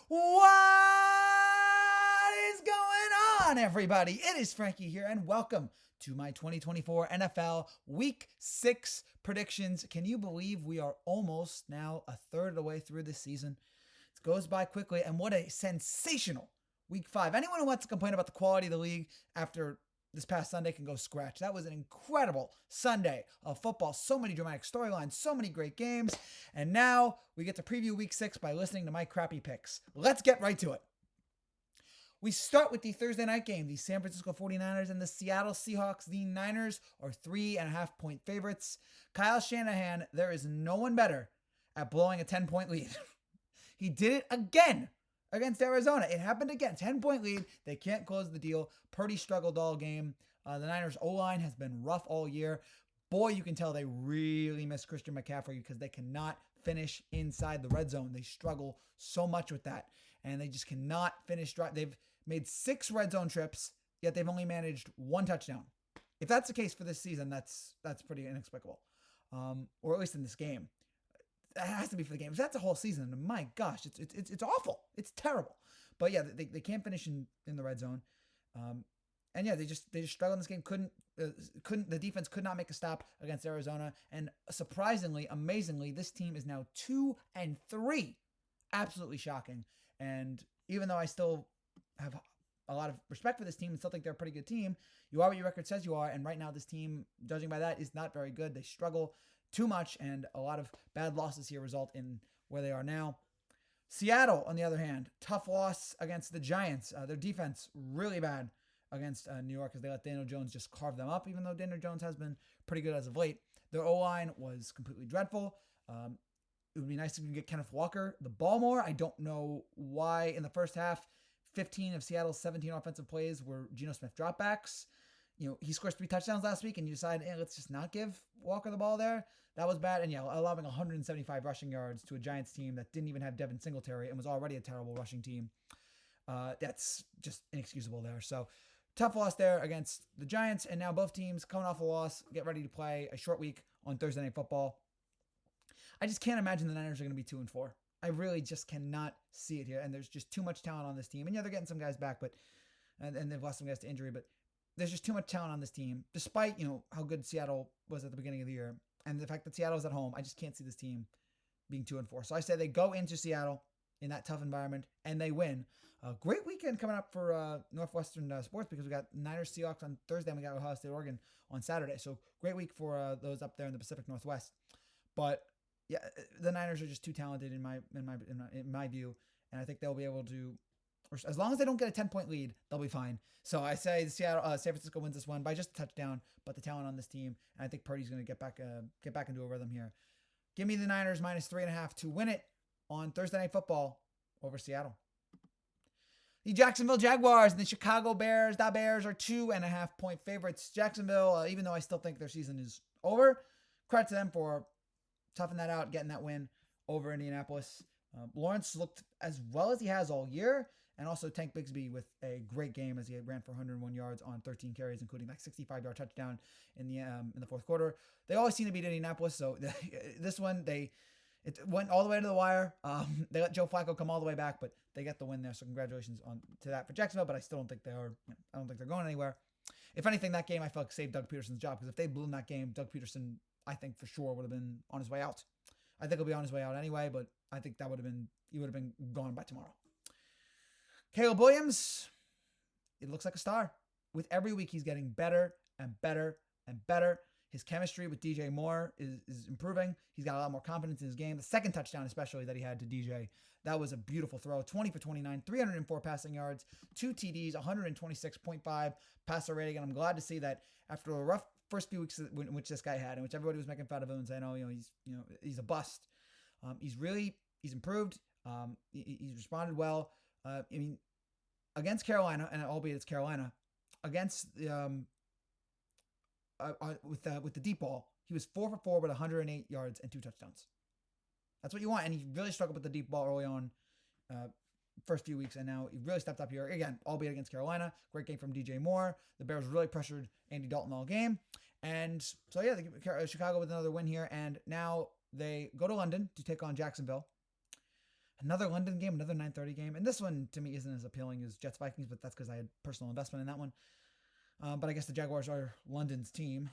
What is going on, everybody? It is Frankie here, and welcome to my 2024 NFL Week 6 predictions. Can you believe we are almost now a third of the way through this season? It goes by quickly, and what a sensational Week 5. Anyone who wants to complain about the quality of the league after this past Sunday can go scratch. That was an incredible Sunday of football. So many dramatic storylines, so many great games. And now we get to preview Week 6 by listening to my crappy picks. Let's get right to it. We start with the Thursday night game. The San Francisco 49ers and the Seattle Seahawks. The Niners are 3.5-point favorites. Kyle Shanahan, there is no one better at blowing a 10-point lead. He did it again against Arizona. It happened again. 10-point lead. They can't close the deal. Purdy struggled all game. The Niners' O-line has been rough all year. Boy, you can tell they really miss Christian McCaffrey because they cannot finish inside the red zone. They struggle so much with that, and they just cannot finish drive. They've made 6 red zone trips, yet they've only managed 1 touchdown. If that's the case for this season, that's pretty inexplicable, or at least in this game. That has to be for the game. If that's a whole season, my gosh, it's awful. It's terrible. But yeah, they can't finish in the red zone. And yeah, they just struggled in this game. The defense could not make a stop against Arizona. And surprisingly, amazingly, this team is now 2-3. Absolutely shocking. And even though I still have a lot of respect for this team and still think they're a pretty good team, you are what your record says you are. And right now, this team, judging by that, is not very good. They struggle too much, and a lot of bad losses here result in where they are now. Seattle, on the other hand, tough loss against the Giants. Their defense really bad against New York as they let Daniel Jones just carve them up, even though Daniel Jones has been pretty good as of late. Their O-line was completely dreadful. It would be nice if we could get Kenneth Walker the ball more. I don't know why in the first half, 15 of Seattle's 17 offensive plays were Geno Smith dropbacks. He scores 3 touchdowns last week, and you decide, let's just not give Walker the ball there. That was bad. And allowing 175 rushing yards to a Giants team that didn't even have Devin Singletary and was already a terrible rushing team. That's just inexcusable there. So tough loss there against the Giants. And now both teams coming off a loss, get ready to play a short week on Thursday Night Football. I just can't imagine the Niners are going to be 2-4. I really just cannot see it here. And there's just too much talent on this team. And yeah, they're getting some guys back, and they've lost some guys to injury, but there's just too much talent on this team, despite, how good Seattle was at the beginning of the year. And the fact that Seattle's at home, I just can't see this team being 2-4. So I say they go into Seattle in that tough environment, and they win. A great weekend coming up for Northwestern sports, because we got Niners Seahawks on Thursday, and we got Ohio State Oregon on Saturday. So great week for those up there in the Pacific Northwest. But yeah, the Niners are just too talented in my view, and I think they'll be able to. As long as they don't get a 10-point lead, they'll be fine. So I say San Francisco wins this one by just a touchdown, but the talent on this team, and I think Purdy's going to get back into a rhythm here. Give me the Niners minus 3.5 to win it on Thursday Night Football over Seattle. The Jacksonville Jaguars and the Chicago Bears. The Bears are 2.5-point favorites. Jacksonville, even though I still think their season is over, credit to them for toughing that out, getting that win over Indianapolis. Lawrence looked as well as he has all year. And also Tank Bigsby with a great game as he ran for 101 yards on 13 carries, including that 65-yard touchdown in the fourth quarter. They always seem to beat Indianapolis, so this one it went all the way to the wire. They let Joe Flacco come all the way back, but they got the win there. So congratulations to that for Jacksonville. But I still don't think they are. I don't think they're going anywhere. If anything, that game I felt like saved Doug Peterson's job, because if they blew in that game, Doug Peterson, I think for sure would have been on his way out. I think he'll be on his way out anyway, but I think he would have been gone by tomorrow. Caleb Williams, it looks like a star. With every week, he's getting better and better and better. His chemistry with DJ Moore is improving. He's got a lot more confidence in his game. The second touchdown, especially, that he had to DJ, that was a beautiful throw. 20 for 29, 304 passing yards, 2 TDs, 126.5 passer rating. And I'm glad to see that after a rough first few weeks in which this guy had, in which everybody was making fun of him and saying, he's a bust. He's improved. He's responded well. Against Carolina, and albeit it's Carolina, against with the deep ball, he was 4 for 4 with 108 yards and 2 touchdowns. That's what you want, and he really struggled with the deep ball early on, first few weeks, and now he really stepped up here again, albeit against Carolina. Great game from DJ Moore. The Bears really pressured Andy Dalton all game, and so yeah, Chicago with another win here, and now they go to London to take on Jacksonville. Another London game, another 9:30 game. And this one, to me, isn't as appealing as Jets-Vikings, but that's because I had personal investment in that one. But I guess the Jaguars are London's team.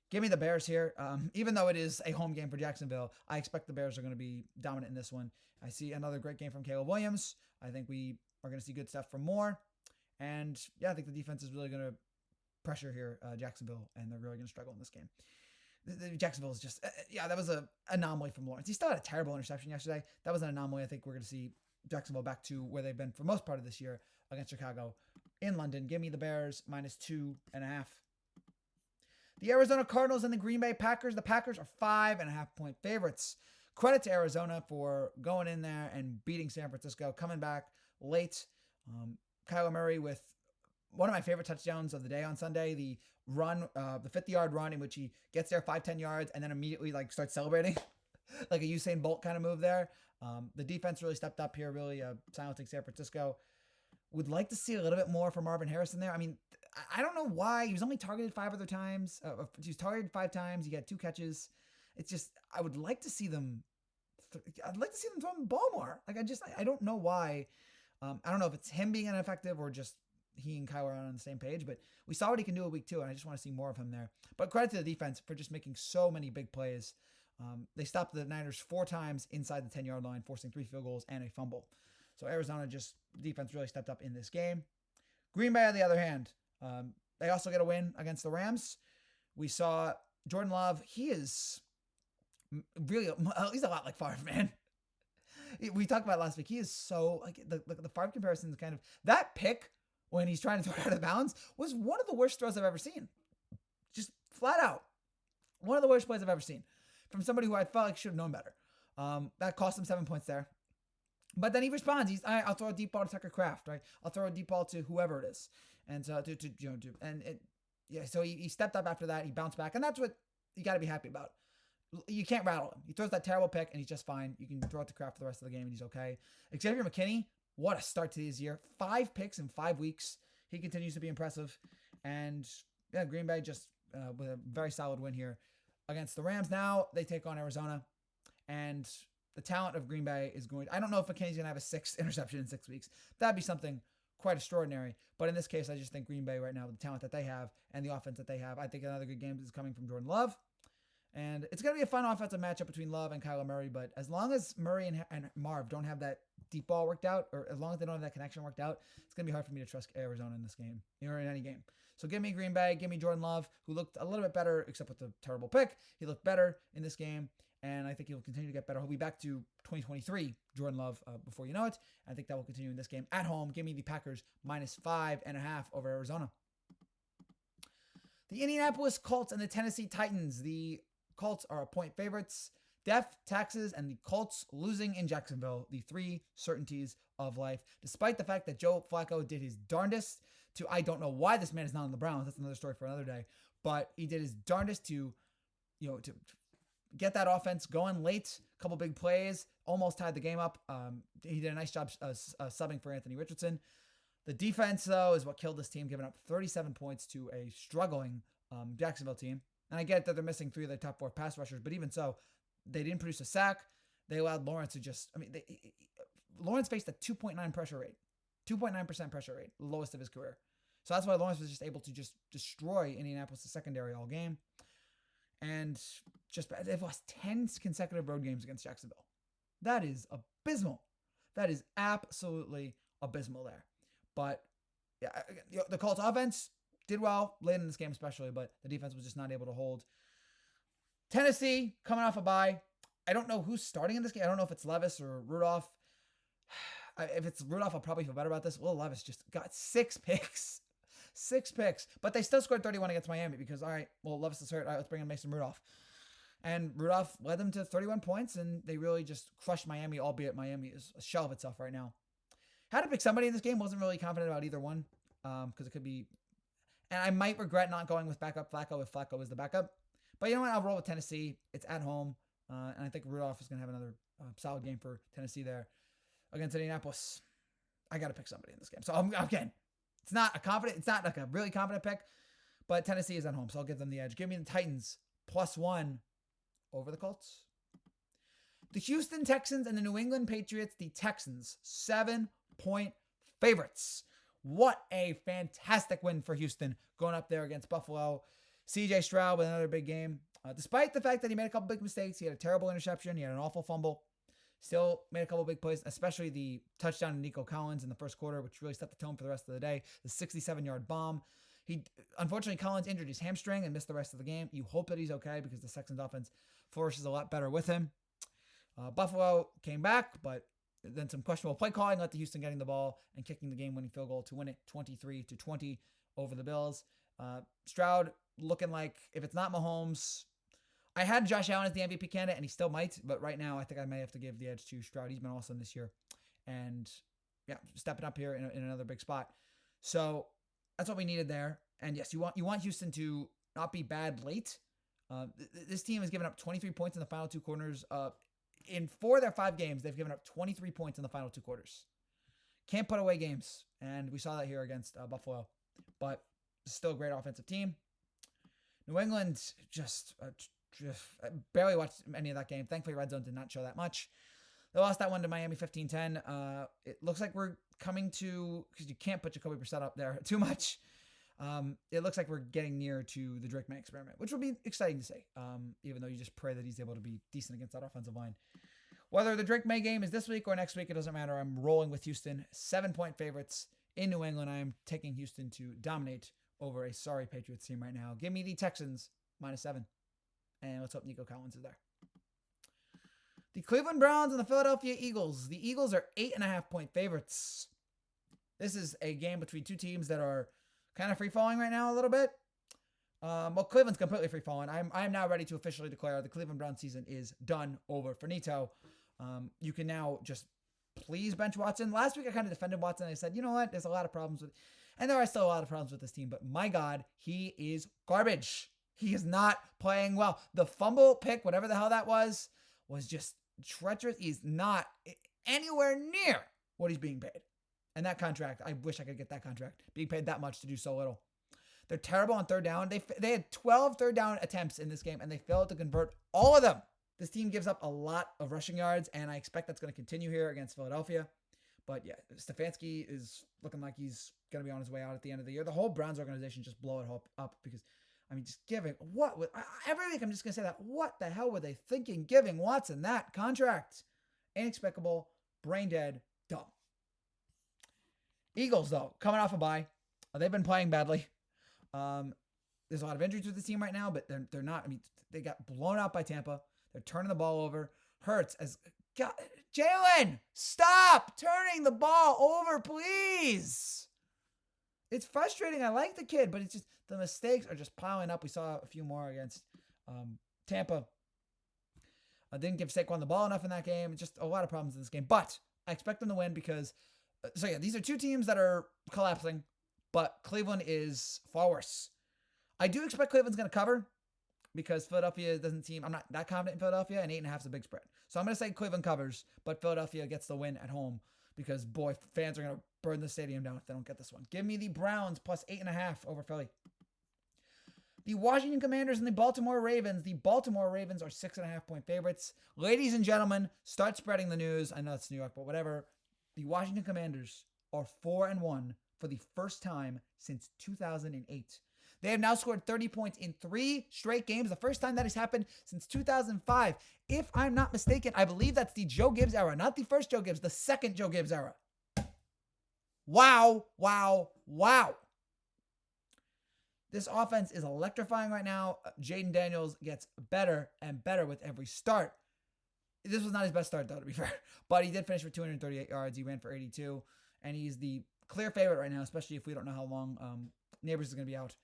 Give me the Bears here. Even though it is a home game for Jacksonville, I expect the Bears are going to be dominant in this one. I see another great game from Caleb Williams. I think we are going to see good stuff from Moore. And yeah, I think the defense is really going to pressure here, Jacksonville, and they're really going to struggle in this game. Jacksonville is just, that was an anomaly from Lawrence. He still had a terrible interception yesterday. That was an anomaly. I think we're going to see Jacksonville back to where they've been for most part of this year against Chicago in London. Give me the Bears -2.5. The Arizona Cardinals and the Green Bay Packers. The Packers are 5.5-point favorites. Credit to Arizona for going in there and beating San Francisco, coming back late. Kyler Murray with one of my favorite touchdowns of the day on Sunday, the run, the 50-yard run in which he gets there 5-10 yards and then immediately starts celebrating like a Usain Bolt kind of move there. The defense really stepped up here, really silencing San Francisco. Would like to see a little bit more from Marvin Harrison there. I mean, I don't know why. He was only targeted 5 other times. He was targeted 5 times. He got 2 catches. It's just, I would like to see them. I'd like to see them throw the ball more. I don't know why. I don't know if it's him being ineffective or just he and Kyler are on the same page, but we saw what he can do in week 2, and I just want to see more of him there. But credit to the defense for just making so many big plays. They stopped the Niners 4 times inside the 10-yard line, forcing 3 field goals and a fumble. So Arizona defense really stepped up in this game. Green Bay, on the other hand, they also get a win against the Rams. We saw Jordan Love. He is really, he's a lot like Favre, man. We talked about it last week. He is so, the Favre comparison is kind of, that pick when he's trying to throw it out of bounds was one of the worst throws I've ever seen. Just flat out. One of the worst plays I've ever seen from somebody who I felt like should have known better. That cost him 7 points there. But then he responds. I'll throw a deep ball to Tucker Kraft, right? I'll throw a deep ball to whoever it is. And so so he stepped up after that. He bounced back, and that's what you got to be happy about. You can't rattle him. He throws that terrible pick, and he's just fine. You can throw it to Kraft for the rest of the game, and he's okay. Xavier McKinney, what a start to this year. 5 picks in 5 weeks. He continues to be impressive. And yeah, Green Bay just with a very solid win here against the Rams. Now they take on Arizona, and the talent of Green Bay is going. I don't know if McKinney's going to have a 6th interception in 6 weeks. That'd be something quite extraordinary. But in this case, I just think Green Bay right now, with the talent that they have and the offense that they have, I think another good game is coming from Jordan Love. And it's going to be a fun offensive matchup between Love and Kyler Murray. But as long as Murray and Marv don't have that deep ball worked out, or as long as they don't have that connection worked out, it's going to be hard for me to trust Arizona in this game, or in any game. So give me Green Bay, give me Jordan Love, who looked a little bit better, except with the terrible pick. He looked better in this game, and I think he'll continue to get better. He'll be back to 2023 Jordan Love before you know it. I think that will continue in this game. At home, give me the Packers -5.5 over Arizona. The Indianapolis Colts and the Tennessee Titans. The Colts are 1-point favorites. Death, taxes, and the Colts losing in Jacksonville. The 3 certainties of life. Despite the fact that Joe Flacco did his darndest to, I don't know why this man is not on the Browns. That's another story for another day. But he did his darndest to get that offense going late. A couple big plays. Almost tied the game up. He did a nice job subbing for Anthony Richardson. The defense, though, is what killed this team, giving up 37 points to a struggling Jacksonville team. And I get that they're missing 3 of their top 4 pass rushers, but even so, they didn't produce a sack. They allowed Lawrence to Lawrence faced a 2.9 pressure rate, 2.9% pressure rate, the lowest of his career. So that's why Lawrence was just able to just destroy Indianapolis' secondary all game. And they've lost 10 consecutive road games against Jacksonville. That is abysmal. That is absolutely abysmal there. But yeah, the Colts offense did well late in this game especially, but the defense was just not able to hold. Tennessee coming off a bye. I don't know who's starting in this game. I don't know if it's Levis or Rudolph. If it's Rudolph, I'll probably feel better about this. Will Levis just got 6 picks. 6 picks. But they still scored 31 against Miami because, all right, well, Levis is hurt. All right, let's bring in Mason Rudolph. And Rudolph led them to 31 points, and they really just crushed Miami, albeit Miami is a shell of itself right now. Had to pick somebody in this game. Wasn't really confident about either one because it could be. And I might regret not going with backup Flacco if Flacco is the backup. But you know what? I'll roll with Tennessee. It's at home. And I think Rudolph is going to have another solid game for Tennessee there against Indianapolis. I got to pick somebody in this game. So again, it's not like a really confident pick, but Tennessee is at home. So I'll give them the edge. Give me the Titans +1 over the Colts. The Houston Texans and the New England Patriots, the Texans, 7-point favorites. What a fantastic win for Houston going up there against Buffalo. CJ Stroud with another big game. Despite the fact that he made a couple big mistakes, he had a terrible interception, he had an awful fumble, still made a couple big plays, especially the touchdown to Nico Collins in the first quarter, which really set the tone for the rest of the day. The 67-yard bomb. Unfortunately, Collins injured his hamstring and missed the rest of the game. You hope that he's okay because the Texans offense flourishes a lot better with him. Buffalo came back, but then some questionable play calling led to Houston getting the ball and kicking the game-winning field goal to win it 23-20 over the Bills. Stroud looking like, if it's not Mahomes, I had Josh Allen as the MVP candidate, and he still might, but right now I think I may have to give the edge to Stroud. He's been awesome this year, and yeah, stepping up here in another big spot. So that's what we needed there. And yes, you want Houston to not be bad late. This team has given up 23 points in the final two quarters. In 4 of their 5 games, they've given up 23 points in the final 2 quarters. Can't put away games, and we saw that here against Buffalo. But still a great offensive team. New England just barely watched any of that game. Thankfully, Red Zone did not show that much. They lost that one to Miami 15-10. It looks like we're coming to, because you can't put Jacoby Brissett up there too much. It looks like we're getting near to the Drake May experiment, which will be exciting to see, even though you just pray that he's able to be decent against that offensive line. Whether the Drake May game is this week or next week, it doesn't matter. I'm rolling with Houston. 7-point favorites in New England. I am taking Houston to dominate over a sorry Patriots team right now. Give me the Texans -7. And let's hope Nico Collins is there. The Cleveland Browns and the Philadelphia Eagles. The Eagles are 8.5-point favorites. This is a game between two teams that are kind of free-falling right now a little bit. Well, Cleveland's completely free-falling. I'm now ready to officially declare the Cleveland Browns season is done, over, finito. You can now just please bench Watson. Last week I kind of defended Watson. I said, you know what? There's a lot of problems with, and there are still a lot of problems with this team, but my God, he is garbage. He is not playing well. The fumble pick, whatever the hell that was just treacherous. He's not anywhere near what he's being paid. And that contract, I wish I could get that contract, being paid that much to do so little. They're terrible on third down. They had 12 third down attempts in this game, and they failed to convert all of them. This team gives up a lot of rushing yards, and I expect that's going to continue here against Philadelphia. But yeah, Stefanski is looking like he's going to be on his way out at the end of the year. The whole Browns organization just blow it up because, I mean, just giving, every week I'm just going to say that, what the hell were they thinking giving Watson that contract? Inexplicable, brain dead, dumb. Eagles, though, coming off a bye. They've been playing badly. There's a lot of injuries with the team right now, but they're not. I mean, they got blown out by Tampa. They're turning the ball over. Hurts as God, Jalen, stop turning the ball over, please. It's frustrating. I like the kid, but it's just the mistakes are just piling up. We saw a few more against Tampa. I didn't give Saquon the ball enough in that game. It's just a lot of problems in this game, but I expect them to win because. So yeah, these are two teams that are collapsing, but Cleveland is far worse. I do expect Cleveland's going to cover because Philadelphia doesn't seem, I'm not that confident in Philadelphia, and 8.5 is a big spread. So I'm going to say Cleveland covers, but Philadelphia gets the win at home because, boy, fans are going to burn the stadium down if they don't get this one. Give me the Browns plus 8.5 over Philly. The Washington Commanders and the Baltimore Ravens. The Baltimore Ravens are 6.5-point favorites. Ladies and gentlemen, start spreading the news. I know it's New York, but whatever. The Washington Commanders are 4-1 for the first time since 2008. They have now scored 30 points in 3 straight games, the first time that has happened since 2005. If I'm not mistaken, I believe that's the Joe Gibbs era, not the first Joe Gibbs, the second Joe Gibbs era. Wow, wow, wow. This offense is electrifying right now. Jaden Daniels gets better and better with every start. This was not his best start, though, to be fair. But he did finish for 238 yards. He ran for 82. And he's the clear favorite right now, especially if we don't know how long Neighbors is going to be out.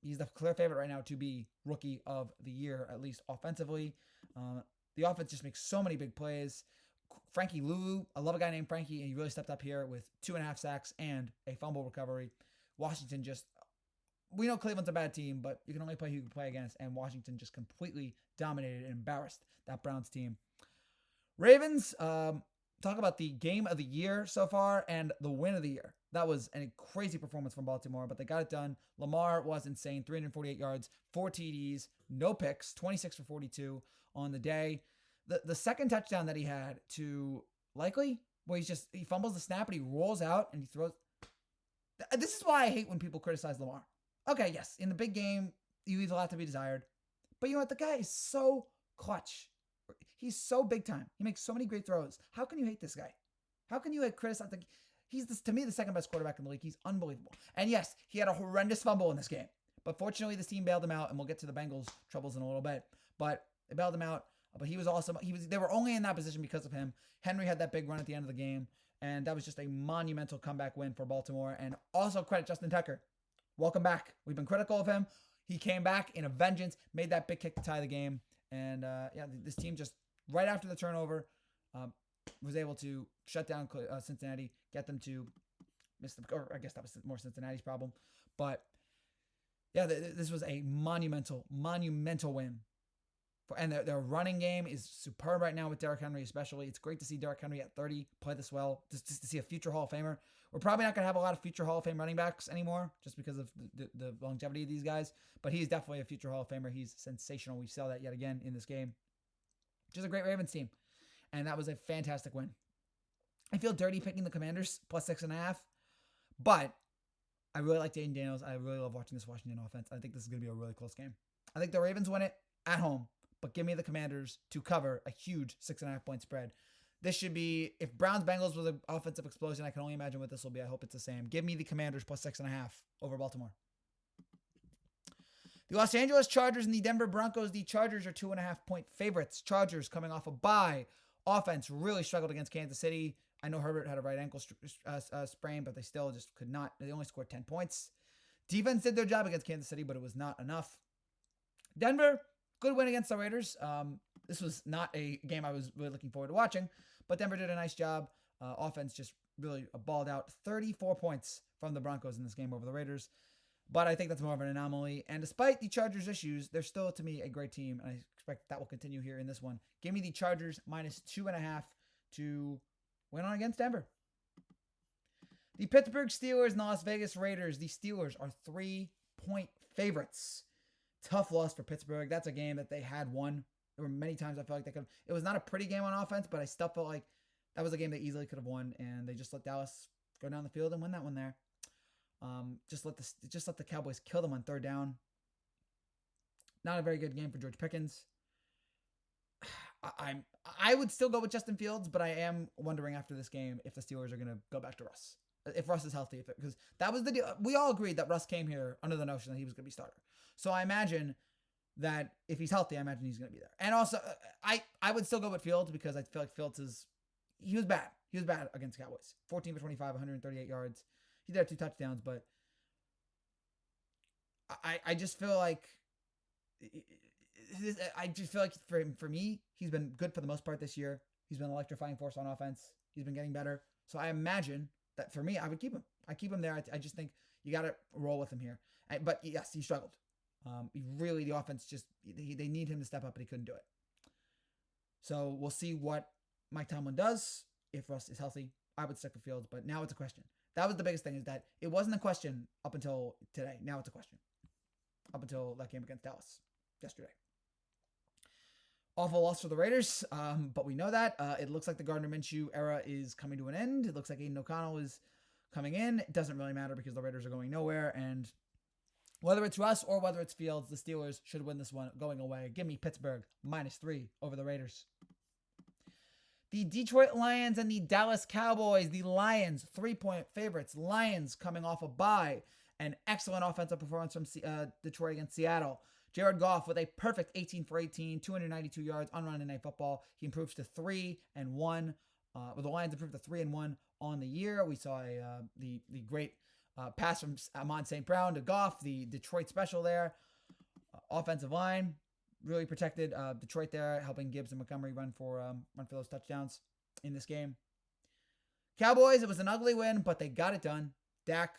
He's the clear favorite right now to be Rookie of the Year, at least offensively. The offense just makes so many big plays. Frankie Lulu, I love a guy named Frankie, and he really stepped up here with 2.5 sacks and a fumble recovery. Washington just, we know Cleveland's a bad team, but you can only play who you can play against, and Washington just completely dominated and embarrassed that Browns team. Ravens, talk about the game of the year so far and the win of the year. That was a crazy performance from Baltimore, but they got it done. Lamar was insane, 348 yards, 4 TDs, no picks, 26 for 42 on the day. The second touchdown that he had to Likely, where he fumbles the snap and he rolls out and he throws. This is why I hate when people criticize Lamar. Okay, yes, in the big game, he leaves a lot to be desired. But you know what? The guy is so clutch. He's so big time. He makes so many great throws. How can you hate this guy? How can you criticize? To me, the second best quarterback in the league. He's unbelievable. And yes, he had a horrendous fumble in this game. But fortunately, this team bailed him out, and we'll get to the Bengals' troubles in a little bit. But they bailed him out. But he was awesome. They were only in that position because of him. Henry had that big run at the end of the game, and that was just a monumental comeback win for Baltimore. And also credit Justin Tucker. Welcome back. We've been critical of him. He came back in a vengeance, made that big kick to tie the game. And this team just, right after the turnover, was able to shut down Cincinnati, get them to miss the, or I guess that was more Cincinnati's problem. But yeah, this was a monumental win. And their running game is superb right now with Derrick Henry especially. It's great to see Derrick Henry at 30 play this well, just to see a future Hall of Famer. We're probably not going to have a lot of future Hall of Fame running backs anymore just because of the longevity of these guys. But he's definitely a future Hall of Famer. He's sensational. We saw that yet again in this game. Just a great Ravens team. And that was a fantastic win. I feel dirty picking the Commanders plus 6.5. But I really like Dayton Daniels. I really love watching this Washington offense. I think this is going to be a really close game. I think the Ravens win it at home. But give me the Commanders to cover a huge 6.5 point spread. This should be, if Browns-Bengals was an offensive explosion, I can only imagine what this will be. I hope it's the same. Give me the Commanders plus 6.5 over Baltimore. The Los Angeles Chargers and the Denver Broncos. The Chargers are 2.5 point favorites. Chargers coming off a bye. Offense really struggled against Kansas City. I know Herbert had a right ankle sprain, but they still just could not. They only scored 10 points. Defense did their job against Kansas City, but it was not enough. Denver, good win against the Raiders. This was not a game I was really looking forward to watching, but Denver did a nice job. Offense just really balled out. 34 points from the Broncos in this game over the Raiders. But I think that's more of an anomaly. And despite the Chargers' issues, they're still, to me, a great team. And I expect that will continue here in this one. Give me the Chargers minus 2.5 to win on against Denver. The Pittsburgh Steelers and the Las Vegas Raiders. The Steelers are 3-point favorites. Tough loss for Pittsburgh. That's a game that they had won. There were many times I felt like they could. It was not a pretty game on offense, but I still felt like that was a game they easily could have won, and they just let Dallas go down the field and win that one there. Just let the Cowboys kill them on third down. Not a very good game for George Pickens. I would still go with Justin Fields, but I am wondering after this game if the Steelers are going to go back to Russ. If Russ is healthy, because that was the deal. We all agreed that Russ came here under the notion that he was going to be starter. So I imagine that if he's healthy, I imagine he's going to be there. And also, I would still go with Fields because I feel like Fields he was bad. He was bad against Cowboys. 14 for 25, 138 yards. He did have 2 touchdowns, but I just feel like for me, he's been good for the most part this year. He's been an electrifying force on offense. He's been getting better. So I imagine that for me, I would keep him. I keep him there. I just think you got to roll with him here. But yes, he struggled. The offense they need him to step up, but he couldn't do it. So we'll see what Mike Tomlin does if Russ is healthy. I would stick with Fields, but now it's a question. That was the biggest thing, is that it wasn't a question up until today. Now it's a question. Up until that game against Dallas yesterday. Awful loss for the Raiders, but we know that. It looks like the Gardner Minshew era is coming to an end. It looks like Aiden O'Connell is coming in. It doesn't really matter because the Raiders are going nowhere, and whether it's Russ or whether it's Fields, the Steelers should win this one going away. Give me Pittsburgh -3 over the Raiders. The Detroit Lions and the Dallas Cowboys. The Lions, 3-point favorites. Lions coming off a bye. An excellent offensive performance from Detroit against Seattle. Jared Goff with a perfect 18 for 18, 292 yards on Monday Night Football. He improves to 3-1. The Lions improved to 3-1 on the year. We saw the great pass from Amon St. Brown to Goff, the Detroit special there. Offensive line really protected Detroit there, helping Gibbs and Montgomery run for those touchdowns in this game. Cowboys, it was an ugly win, but they got it done. Dak,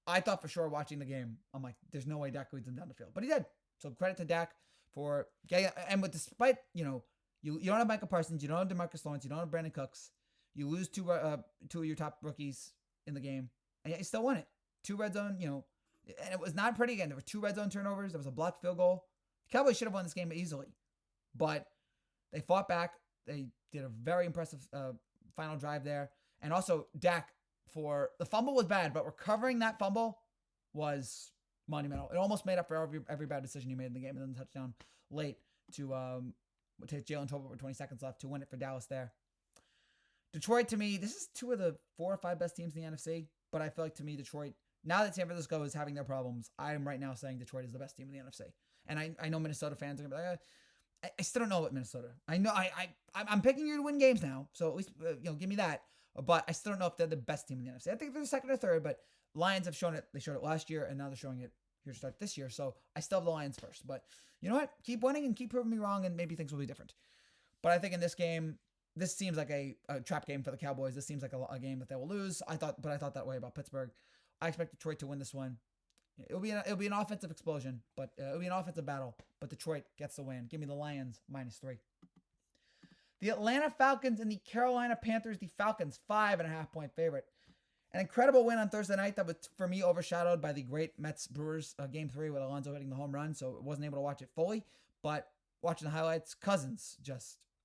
I thought for sure watching the game, I'm like, there's no way Dak leads them down the field, but he did. So credit to Dak for getting, and despite, you don't have Michael Parsons, you don't have DeMarcus Lawrence, you don't have Brandon Cooks, you lose two of your top rookies in the game, and yet you still won it. 2 red zone, and it was not pretty again. There were 2 red zone turnovers. There was a blocked field goal. The Cowboys should have won this game easily, but they fought back. They did a very impressive final drive there. And also, Dak, for the fumble was bad, but recovering that fumble was monumental. It almost made up for every bad decision he made in the game, and then the touchdown late to take Jalen Tolbert with 20 seconds left to win it for Dallas there. Detroit, to me, this is two of the 4 or 5 best teams in the NFC, but I feel like, to me, Detroit, now that San Francisco is having their problems, I am right now saying Detroit is the best team in the NFC. And I know Minnesota fans are going to be like, I still don't know about Minnesota. I know I'm picking you to win games now, so at least give me that. But I still don't know if they're the best team in the NFC. I think they're the second or third, but Lions have shown it. They showed it last year, and now they're showing it here to start this year. So I still have the Lions first. But you know what? Keep winning and keep proving me wrong, and maybe things will be different. But I think in this game, this seems like a trap game for the Cowboys. This seems like a game that they will lose. I thought that way about Pittsburgh. I expect Detroit to win this one. It'll be an offensive explosion, but it'll be an offensive battle. But Detroit gets the win. Give me the Lions -3. The Atlanta Falcons and the Carolina Panthers. The Falcons 5.5-point favorite. An incredible win on Thursday night that was, for me, overshadowed by the great Mets-Brewers Game 3 with Alonso hitting the home run, so I wasn't able to watch it fully. But watching the highlights, Cousins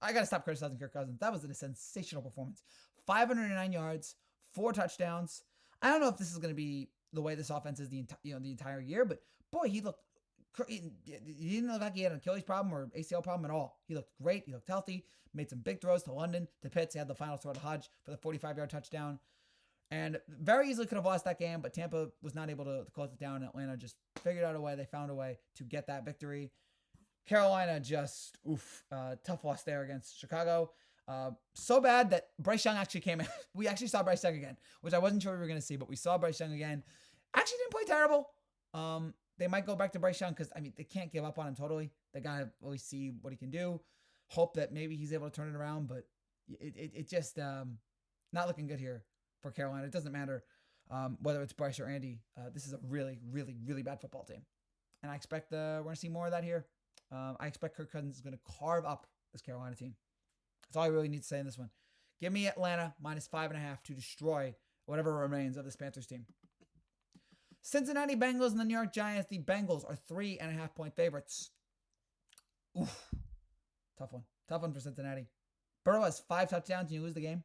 I got to stop criticizing Kirk Cousins. That was a sensational performance. 509 yards, 4 touchdowns. I don't know if this is going to be the way this offense is the entire year, but boy, he didn't look like he had an Achilles problem or ACL problem at all. He looked great. He looked healthy. Made some big throws to London, to Pitts. He had the final throw to Hodge for the 45-yard touchdown. And very easily could have lost that game, but Tampa was not able to close it down. Atlanta just figured out a way. They found a way to get that victory. Carolina just, tough loss there against Chicago. So bad that Bryce Young actually came in. We actually saw Bryce Young again, which I wasn't sure we were going to see, but we saw Bryce Young again. Actually didn't play terrible. They might go back to Bryce Young because, they can't give up on him totally. They got to really see what he can do. Hope that maybe he's able to turn it around, but it just not looking good here for Carolina. It doesn't matter whether it's Bryce or Andy. This is a really, really, really bad football team. And I expect we're going to see more of that here. I expect Kirk Cousins is going to carve up this Carolina team. That's all I really need to say in this one. Give me Atlanta -5.5 to destroy whatever remains of this Panthers team. Cincinnati Bengals and the New York Giants. The Bengals are 3.5-point favorites. Oof. Tough one. Tough one for Cincinnati. Burrow has 5 touchdowns and you lose the game.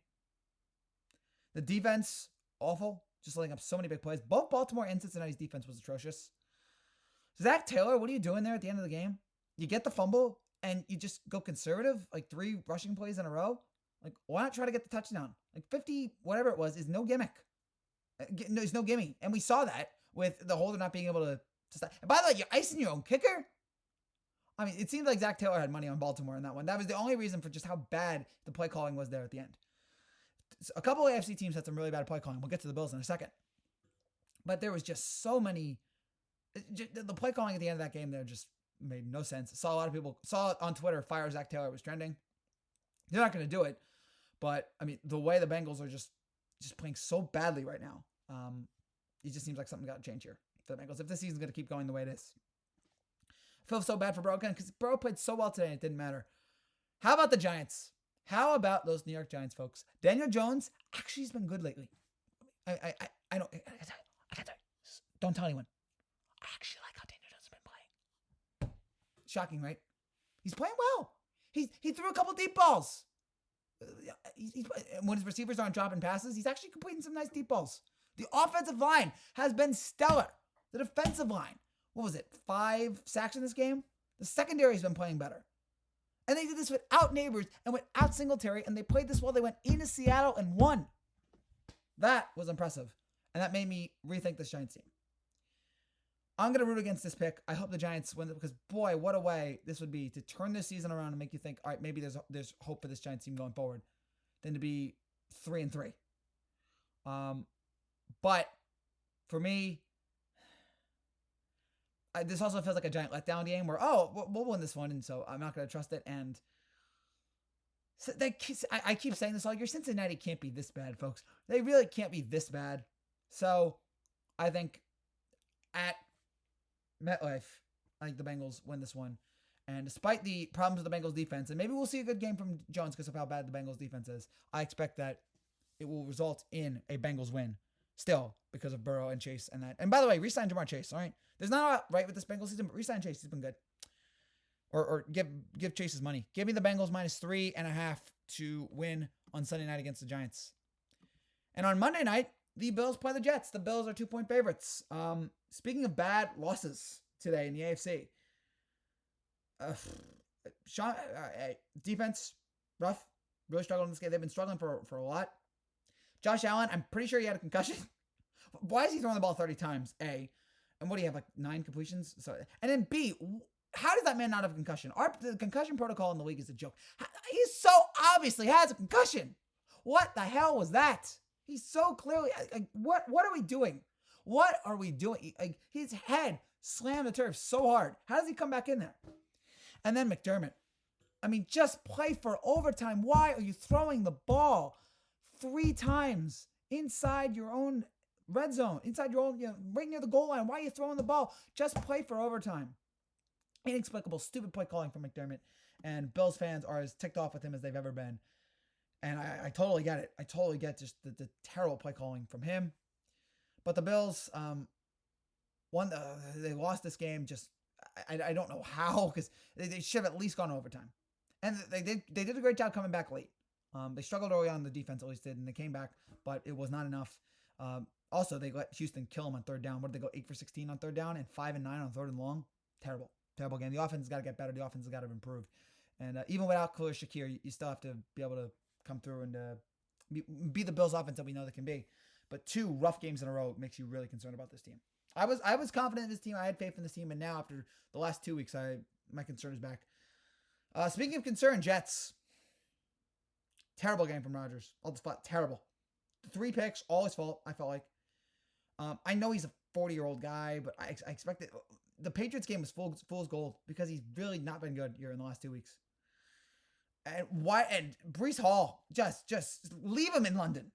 The defense, awful. Just letting up so many big plays. Both Baltimore and Cincinnati's defense was atrocious. Zach Taylor, what are you doing there at the end of the game? You get the fumble and you just go conservative, like 3 rushing plays in a row. Like, why not try to get the touchdown? Like 50, whatever it was, is no gimmick. There's no gimme. And we saw that with the holder not being able to stop. And by the way, you're icing your own kicker? It seemed like Zach Taylor had money on Baltimore in that one. That was the only reason for just how bad the play calling was there at the end. A couple of AFC teams had some really bad play calling. We'll get to the Bills in a second. But there was just so many. The play calling at the end of that game there just made no sense. Saw a lot of people saw it on Twitter. Fire Zach Taylor was trending. They're not going to do it. But, the way the Bengals are just playing so badly right now, it just seems like something got to change here for the Bengals. If this season's going to keep going the way it is. I feel so bad for Burrow again because Burrow played so well today and it didn't matter. How about the Giants? How about those New York Giants, folks? Daniel Jones actually has been good lately. I don't. Don't tell anyone. I actually like how Daniel Jones has been playing. Shocking, right? He's playing well. He threw a couple deep balls. When his receivers aren't dropping passes, he's actually completing some nice deep balls. The offensive line has been stellar. The defensive line, what was it, 5 sacks in this game? The secondary has been playing better. And they did this without Neighbors and without Singletary, and they played this while they went into Seattle and won. That was impressive. And that made me rethink this Giants team. I'm going to root against this pick. I hope the Giants win it because, boy, what a way this would be to turn this season around and make you think, all right, maybe there's hope for this Giants team going forward than to be 3-3. But for me, this also feels like a giant letdown game where, we'll win this one, and so I'm not going to trust it. And so I keep saying this all year. Cincinnati can't be this bad, folks. They really can't be this bad. So I think at MetLife, I think the Bengals win this one. And despite the problems with the Bengals defense, and maybe we'll see a good game from Jones because of how bad the Bengals defense is, I expect that it will result in a Bengals win still because of Burrow and Chase and that. And by the way, re-sign Jamar Chase, all right? There's not a lot right with this Bengals season, but re-sign Chase. He's been good. or give Chase his money. Give me the Bengals -3.5 to win on Sunday night against the Giants. And on Monday night, the Bills play the Jets. The Bills are 2-point favorites. Speaking of bad losses today in the AFC, defense, rough. Really struggling in this game. They've been struggling for a lot. Josh Allen, I'm pretty sure he had a concussion. Why is he throwing the ball 30 times, A? And what do you have, like 9 completions? So, and then B, how does that man not have a concussion? The concussion protocol in the league is a joke. He so obviously has a concussion. What the hell was that? He's so clearly, what are we doing? What are we doing? His head slammed the turf so hard. How does he come back in there? And then McDermott. I mean, just play for overtime. Why are you throwing the ball 3 times inside your own red zone, inside your own, right near the goal line? Why are you throwing the ball? Just play for overtime. Inexplicable, stupid play calling from McDermott. And Bills fans are as ticked off with him as they've ever been. And I totally get it. I totally get just the terrible play calling from him. But the Bills, they lost this game. Just I don't know how, because they should have at least gone overtime. And they did a great job coming back late. They struggled early on, the defense at least did, and they came back, but it was not enough. Also, they let Houston kill them on third down. What did they go, 8 for 16 on third down and 5 and 9 on third and long? Terrible game. The offense has got to get better. The offense has got to improve. And even without Khalil Shakir, you still have to be able to come through and be the Bills offense that we know they can be. But 2 rough games in a row makes you really concerned about this team. I was confident in this team. I had faith in this team, and now after the last 2 weeks, my concern is back. Speaking of concern, Jets. Terrible game from Rodgers. All the spot, terrible. 3 picks, all his fault, I felt like. I know he's a 40-year-old guy, but I expected... The Patriots game was fool's gold because he's really not been good here in the last 2 weeks. And Breece Hall, just leave him in London.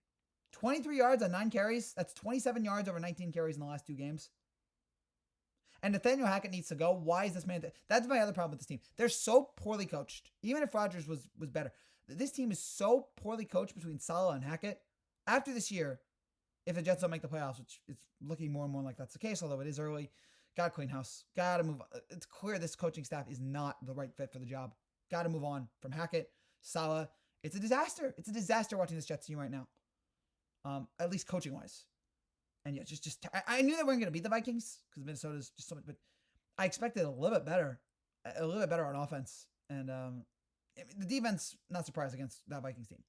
23 yards on 9 carries. That's 27 yards over 19 carries in the last 2 games. And Nathaniel Hackett needs to go. Why is this man... That's my other problem with this team. They're so poorly coached. Even if Rodgers was better. This team is so poorly coached between Saleh and Hackett. After this year, if the Jets don't make the playoffs, which it's looking more and more like that's the case, although it is early, got to clean house. Got to move on. It's clear this coaching staff is not the right fit for the job. Got to move on from Hackett, Saleh. It's a disaster. It's a disaster watching this Jets team right now. At least coaching-wise. And yeah, I knew they weren't going to beat the Vikings because Minnesota's just so much, but I expected a little bit better on offense. And the defense, not surprised against that Vikings team.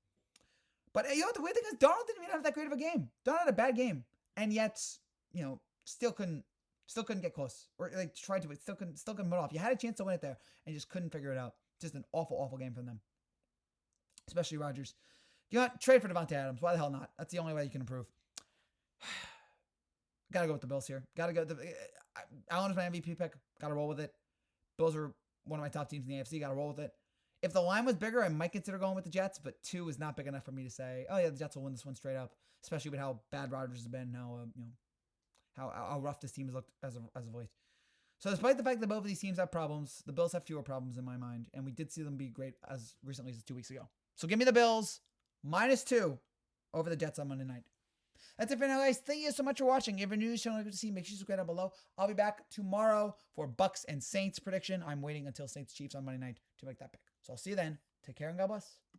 But the weird thing is, Darnold didn't even have that great of a game. Darnold had a bad game, and yet, still couldn't get close, or tried to, but still couldn't put it off. You had a chance to win it there, and you just couldn't figure it out. Just an awful game from them, especially Rodgers. Trade for Devontae Adams. Why the hell not? That's the only way you can improve. Gotta go with the Bills here. Allen is my MVP pick. Gotta roll with it. Bills are one of my top teams in the AFC. Gotta roll with it. If the line was bigger, I might consider going with the Jets, but 2 is not big enough for me to say, oh yeah, the Jets will win this one straight up, especially with how bad Rodgers has been, how rough this team has looked as of late. So despite the fact that both of these teams have problems, the Bills have fewer problems in my mind, and we did see them be great as recently as 2 weeks ago. So give me the Bills -2 over the Jets on Monday night. That's it for now, guys. Thank you so much for watching. If you're new to the channel, good to see, make sure you subscribe down below. I'll be back tomorrow for Bucks and Saints prediction. I'm waiting until Saints Chiefs on Monday night to make that pick. So I'll see you then. Take care and God bless.